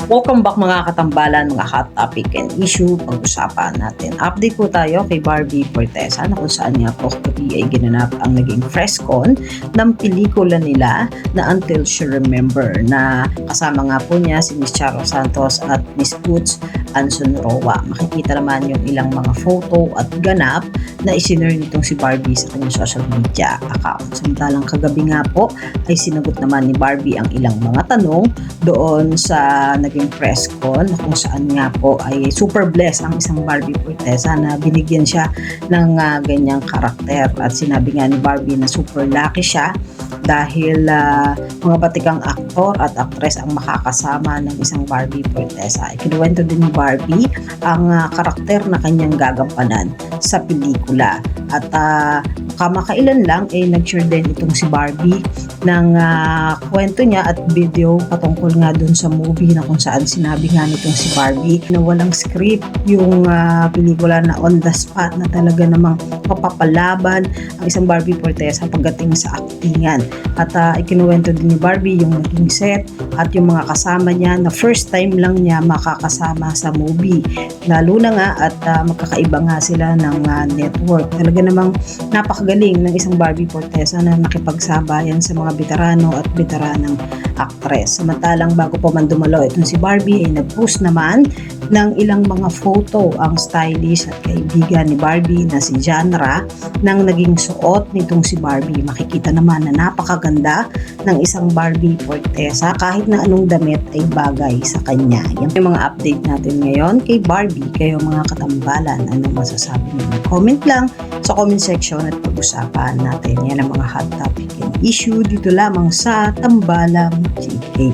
Welcome back mga katambalan, mga hot topic and issue. Pag-usapan natin. Update po tayo kay Barbie Fortesa na kung saan nga po ay ginanap ang naging press con ng pelikula nila na Until She Remember, na kasama nga po niya si Miss Charo Santos at Miss Boots Anson Roa. Makikita naman yung ilang mga photo at ganap na isinare nitong si Barbie sa kanyang social media account. Samantalang kagabi nga po ay sinagot naman ni Barbie ang ilang mga tanong doon sa naging press con, kung saan nga po ay super blessed ang isang Barbie Fortesa na binigyan siya ng ganyang karakter, at sinabi nga ni Barbie na super lucky siya dahil mga batikang aktor at aktres ang makakasama ng isang Barbie Fortesa. Ikinuwento din ni Barbie ang karakter na kanyang gagampanan sa pelikula, at kamakailan lang ay nag-share din itong si Barbie ng kwento niya at video patungkol nga dun sa movie, na kung saan sinabi nga nitong si Barbie na walang script yung pelikula, na on the spot na talaga namang mapapalaban ang isang Barbie Fortesa pagdating sa aktingan. At ikinuwento din ni Barbie yung naging set at yung mga kasama niya na first time lang niya makakasama sa movie, lalo na nga at magkakaiba nga sila ng network. Talaga namang napakagaling ng isang Barbie Fortesa na nakipagsabayan sa mga veterano at veteranang aktres. Samantalang bago pa man dumalo itong si Barbie ay nag-post naman ng ilang mga photo ang stylist at kaibigan ni Barbie na si Janra ng naging suot nitong si Barbie. Makikita naman na napakaganda ng isang Barbie Fortesa, kahit na anong damit ay bagay sa kanya. Yan yung mga update natin ngayon kay Barbie. Kayo mga katambalan, anong masasabi niyo? Comment lang sa comment section at pag-usapan natin yan ang mga hot topic and issue dito lamang sa Tambalang GK.